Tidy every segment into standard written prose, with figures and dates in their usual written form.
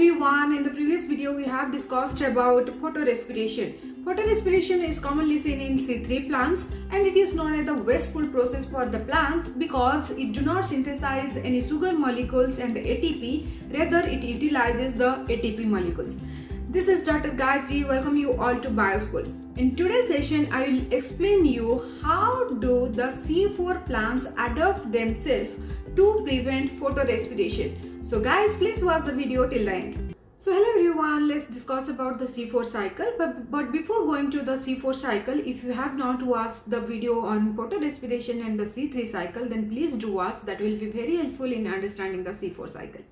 everyone, in the previous video we have discussed about photorespiration. Photorespiration is commonly seen in C3 plants and it is known as the wasteful process for the plants because it do not synthesize any sugar molecules and the ATP, rather it utilizes the ATP molecules. This is Dr. Gayatri, welcome you all to BioSchool. In today's session, I will explain you how do the C4 plants adapt themselves to prevent photorespiration. So guys, please watch the video till the end. So hello everyone, let's discuss about the C4 cycle. But before going to the C4 cycle, if you have not watched the video on photorespiration and the C3 cycle, then please do watch. That will be very helpful in understanding the C4 cycle.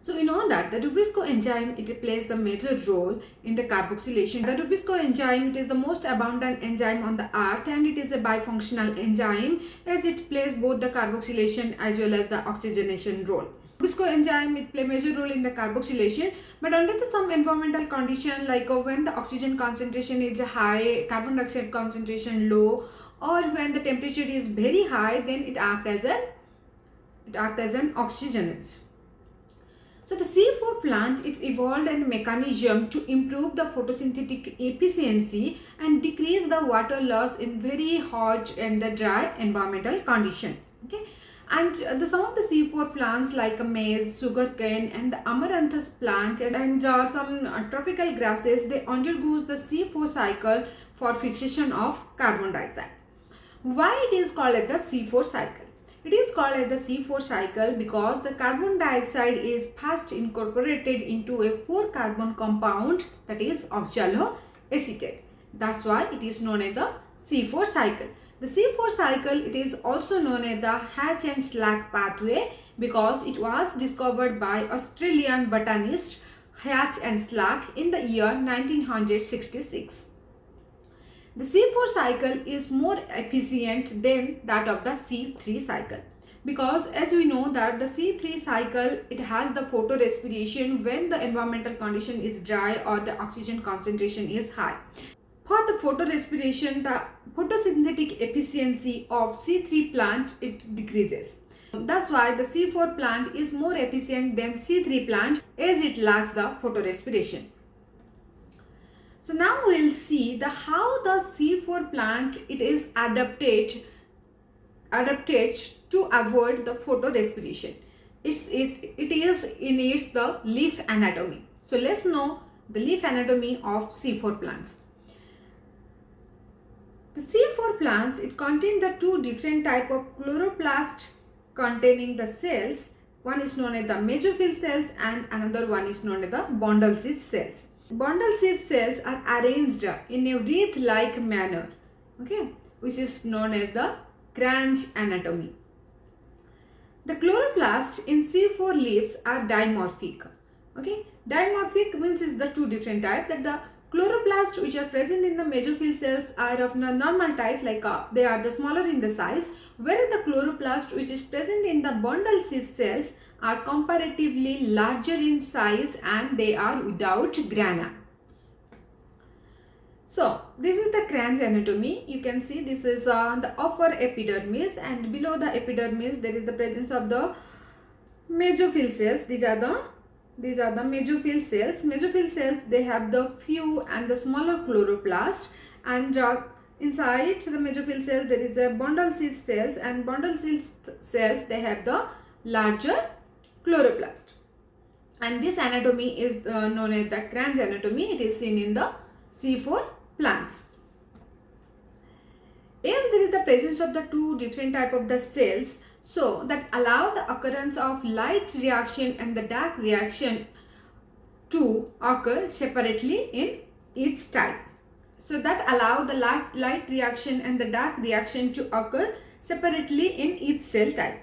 So we know that the Rubisco enzyme, it plays the major role in the carboxylation. The Rubisco enzyme, it is the most abundant enzyme on the earth and it is a bifunctional enzyme as it plays both the carboxylation as well as the oxygenation role. Rubisco enzyme, it plays major role in the carboxylation, but under some environmental condition like when the oxygen concentration is high, carbon dioxide concentration low, or when the temperature is very high, then it acts as an oxygenase. So the C4 plant, it evolved a mechanism to improve the photosynthetic efficiency and decrease the water loss in very hot and the dry environmental condition. Okay, and some of the C4 plants like maize, sugarcane, and the amaranthus plant and some tropical grasses, they undergo the C4 cycle for fixation of carbon dioxide. Why it is called as the C4 cycle? It is called as the C4 cycle because the carbon dioxide is first incorporated into a 4-carbon compound, that is oxaloacetate. That's why it is known as the C4 cycle. The C4 cycle, it is also known as the Hatch and Slack pathway because it was discovered by Australian botanist Hatch and Slack in the year 1966. The C4 cycle is more efficient than that of the C3 cycle because as we know that the C3 cycle, it has the photorespiration when the environmental condition is dry or the oxygen concentration is high. For the photorespiration, the photosynthetic efficiency of C3 plant, it decreases. That's why the C4 plant is more efficient than C3 plant as it lacks the photorespiration. So now we'll see how the C4 plant, it is adapted to avoid the photorespiration. It is in its the leaf anatomy. So let's know the leaf anatomy of C4 plants. The C4 plants, it contain the two different type of chloroplast containing the cells. One is known as the mesophyll cells and another one is known as the bundle seed cells. Bundle seed cells are arranged in a wreath-like manner, okay, which is known as the Cranch anatomy. The chloroplast in C4 leaves are dimorphic. Okay, dimorphic means is the two different types, that the chloroplast which are present in the mesophyll cells are of the normal type, like they are the smaller in the size, whereas the chloroplast which is present in the bundle seed cells are comparatively larger in size and they are without grana. So this is the Cranch anatomy. You can see this is the upper epidermis and below the epidermis there is the presence of the mesophyll cells. These are the mesophyll cells. Mesophyll cells, they have the few and the smaller chloroplast, and inside the mesophyll cells there is a bundle seed cells, and bundle seed cells, they have the larger chloroplast. And this anatomy is known as the Cranch anatomy. It is seen in the C4 plants. As there is the presence of the two different type of the cells, so that allow the occurrence of light reaction and the dark reaction to occur separately in each type. So that allow the light reaction and the dark reaction to occur separately in each cell type.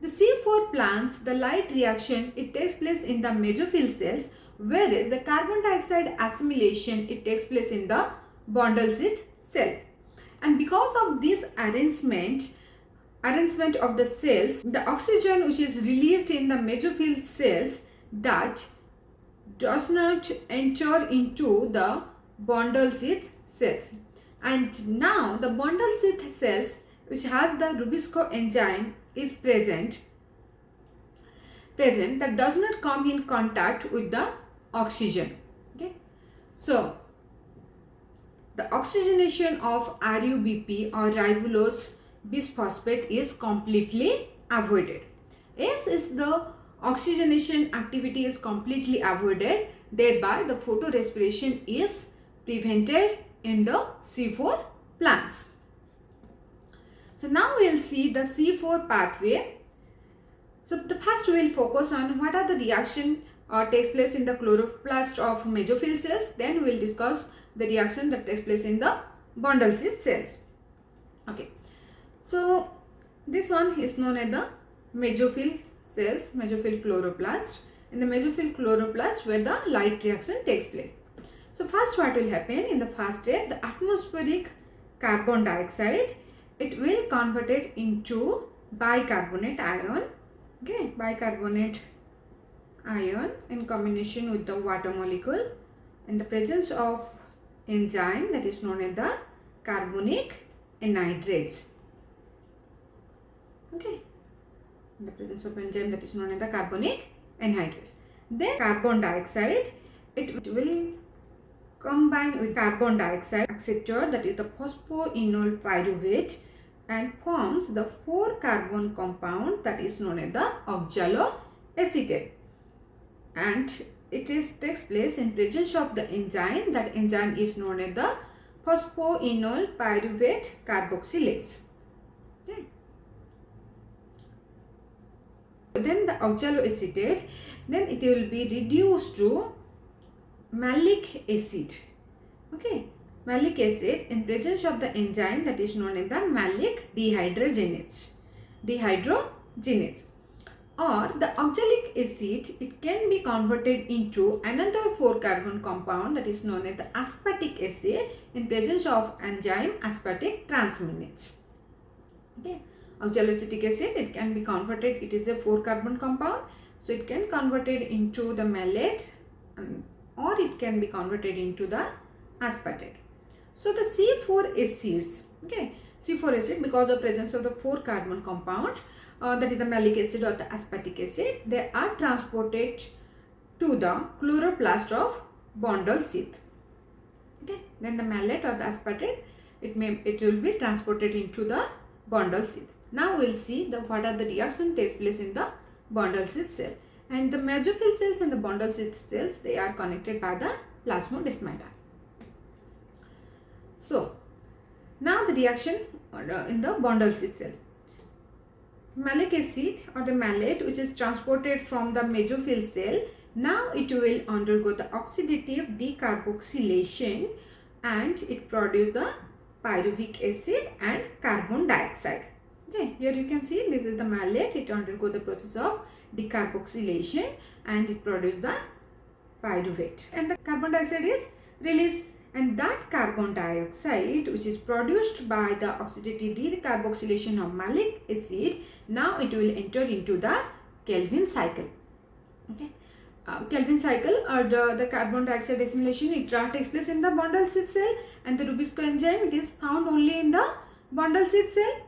The C4 plants, the light reaction, it takes place in the mesophyll cells, whereas the carbon dioxide assimilation, it takes place in the bundle seed cell. And because of this arrangement of the cells, the oxygen which is released in the mesophyll cells, that does not enter into the bundle seed cells. And now the bundle seed cells which has the Rubisco enzyme is present. present that does not come in contact with the oxygen. Okay, so the oxygenation of RUBP or ribulose bisphosphate is completely avoided. As is the oxygenation activity is completely avoided, thereby the photorespiration is prevented in the C4 plants. So now we will see the C4 pathway. So the first we will focus on what are the reaction takes place in the chloroplast of mesophyll cells. Then we will discuss the reaction that takes place in the bundle seed cells. Okay, so this one is known as the mesophyll cells, mesophyll chloroplast. In the mesophyll chloroplast where the light reaction takes place. So first what will happen in the first step, the atmospheric carbon dioxide, it will convert it into bicarbonate ion. Okay, bicarbonate ion in combination with the water molecule in the presence of enzyme that is known as the carbonic anhydrase. Okay, in the presence of enzyme that is known as the carbonic anhydrase. Then carbon dioxide, it will combine with carbon dioxide acceptor, that is the phosphoenol pyruvate, and forms the 4-carbon compound that is known as the oxaloacetate, and it takes place in presence of the enzyme. That enzyme is known as the phosphoenol pyruvate carboxylase. Okay. Then the oxaloacetate, then it will be reduced to malic acid. Okay, malic acid in presence of the enzyme that is known as the malic dehydrogenase. Or the oxalic acid, it can be converted into another 4-carbon compound that is known as the aspartic acid in presence of enzyme aspartic transminase. Okay, oxaloacetic acid, it can be converted, it is a 4-carbon compound, so it can converted into the malate or it can be converted into the aspartate. So the C4 acids, okay, C4 acid, because of presence of the 4-carbon compound, that is the malic acid or the aspartic acid, they are transported to the chloroplast of bundle sheath. Okay, then the malate or the aspartate, it will be transported into the bundle sheath. Now we will see what are the reaction takes place in the bundle sheath cell. And the mesophyll cells and the bundle sheath cells, they are connected by the plasmodesmata. So now the reaction in the bundle sheath cell. Malic acid or the malate, which is transported from the mesophyll cell, now it will undergo the oxidative decarboxylation and it produces the pyruvic acid and carbon dioxide. Okay, here you can see this is the malate, it undergo the process of decarboxylation and it produces the pyruvate, and the carbon dioxide is released, and that carbon dioxide which is produced by the oxidative decarboxylation of malic acid, now it will enter into the Calvin cycle. Okay, Calvin cycle or the carbon dioxide assimilation, it takes place in the bundle sheath cell, and the Rubisco enzyme, it is found only in the bundle sheath cell.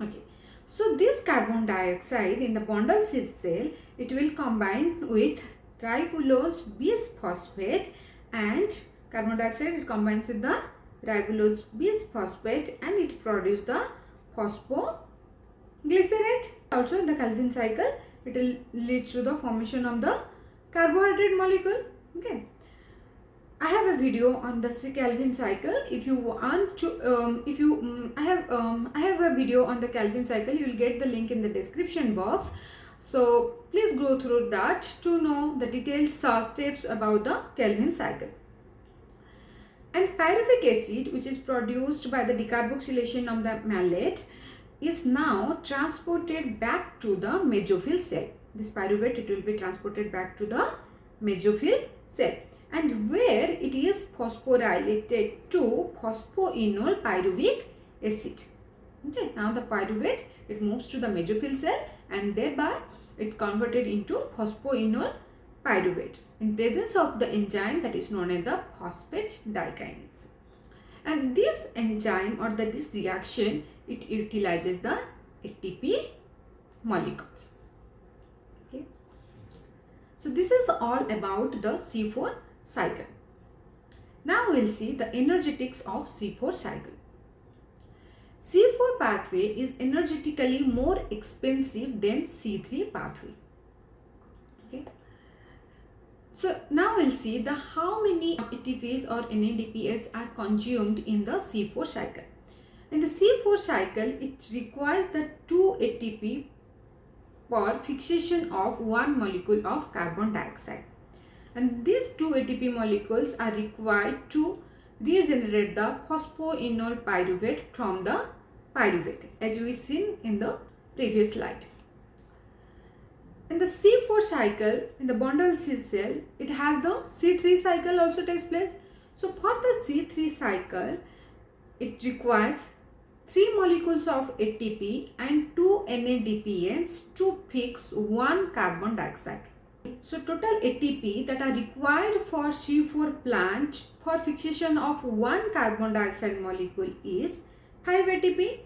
Okay, so this carbon dioxide in the bundle sheath cell, it will combine with ribulose bisphosphate, and carbon dioxide, it combines with the ribulose bisphosphate and it produces the phosphoglycerate. Also in the Calvin cycle, it will lead to the formation of the carbohydrate molecule. Okay, I have a video on the Calvin cycle. If you want to, I have a video on the Calvin cycle. You will get the link in the description box. So please go through that to know the details steps about the Calvin cycle. And pyruvic acid, which is produced by the decarboxylation of the malate, is now transported back to the mesophyll cell. This pyruvate, it will be transported back to the mesophyll cell, and where it is phosphorylated to phosphoenol pyruvic acid. Okay, now the pyruvate, it moves to the mesophyll cell and thereby it converted into phosphoenol pyruvate in presence of the enzyme that is known as the phosphate dikinase. And this enzyme or this reaction, it utilizes the ATP molecules. Okay, So this is all about the C4 cycle. Now we'll see the energetics of C4 cycle. C4 pathway is energetically more expensive than C3 pathway. Okay. So now we'll see the how many ATPs or NADPS are consumed in the C4 cycle. In the C4 cycle, it requires the 2 ATP for fixation of one molecule of carbon dioxide. And these 2 ATP molecules are required to regenerate the phosphoenol pyruvate from the pyruvate, as we seen in the previous slide. In the C4 cycle, in the bundle C cell, it has the C3 cycle also takes place. So for the C3 cycle, it requires 3 molecules of ATP and 2 NADPNs to fix one carbon dioxide. So total ATP that are required for C4 plant for fixation of one carbon dioxide molecule is 5 ATP.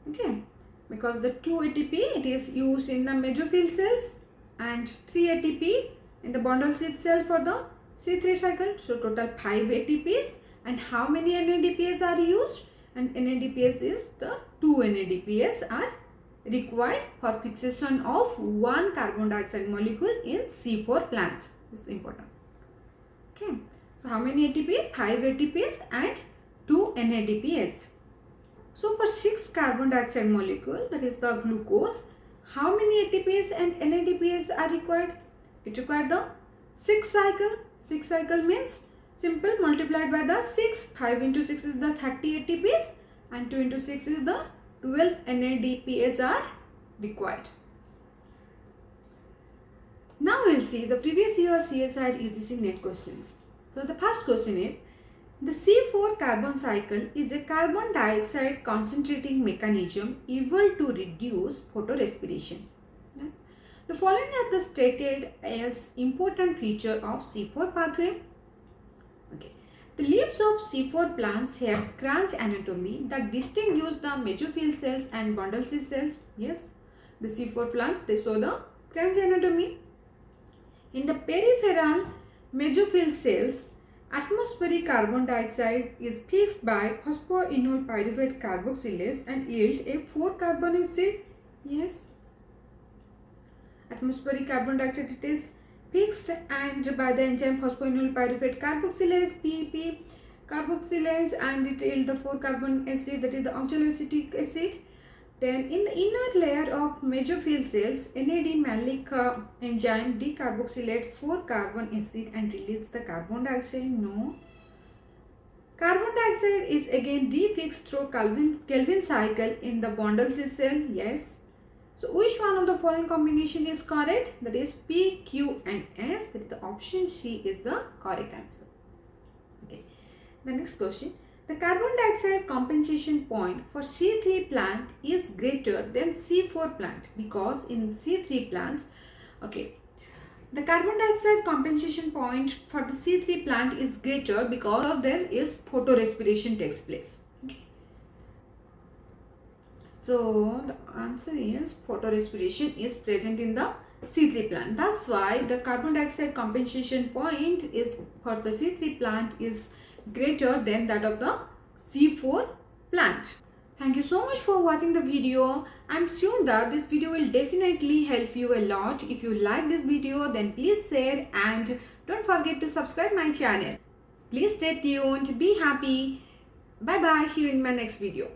Okay, because the 2 ATP it is used in the mesophyll cells and 3 ATP in the bundle C cell for the C3 cycle. So total 5 ATPs, and how many NADPS are used? And NADPS is the 2 NADPS are required for fixation of one carbon dioxide molecule in C4 plants. This is important. Okay, so how many ATP? 5 ATPs and 2 NADPS. So for 6 carbon dioxide molecule, that is the glucose, how many ATPs and NADPS are required? It required the 6 cycle. 6 cycle means simple, multiplied by the 6. 5 into 6 is the 30 ATPs and 2 into 6 is the 12 NADPS are required. Now we'll see the previous year CSIR UGC net questions. So the first question is, the C4 carbon cycle is a carbon dioxide concentrating mechanism able to reduce photorespiration. Yes. The following are the stated as important feature of C4 pathway. Okay. The leaves of C4 plants have crunch anatomy that distinguish the mesophyll cells and bundle C cells. Yes, the C4 plants, they show the crunch anatomy. In the peripheral mesophyll cells, atmospheric carbon dioxide is fixed by phosphoenol pyruvate carboxylase and yields a 4-carbon acid. Yes, atmospheric carbon dioxide it is fixed and by the enzyme phosphoenol pyruvate carboxylase PEP carboxylase, and it yields the 4-carbon acid, that is the oxaloacetic acid. Then in the inner layer of mesophyll cells, NAD-malic enzyme decarboxylate 4-carbon acid and release the carbon dioxide. No. Carbon dioxide is again refixed through Calvin cycle in the bundle C cell. Yes. So which one of the following combination is correct? That is P, Q and S. That is the option C is the correct answer. Okay. The next question. The carbon dioxide compensation point for C3 plant is greater than C4 plant because in C3 plants, okay, the carbon dioxide compensation point for the C3 plant is greater because there is photorespiration takes place. Okay. So the answer is photorespiration is present in the C3 plant. That's why the carbon dioxide compensation point is for the C3 plant is greater than that of the C4 plant. Thank you so much for watching the video. I'm sure that this video will definitely help you a lot. If you like this video, then please share and don't forget to subscribe my channel. Please stay tuned, be happy. Bye bye. See you in my next video.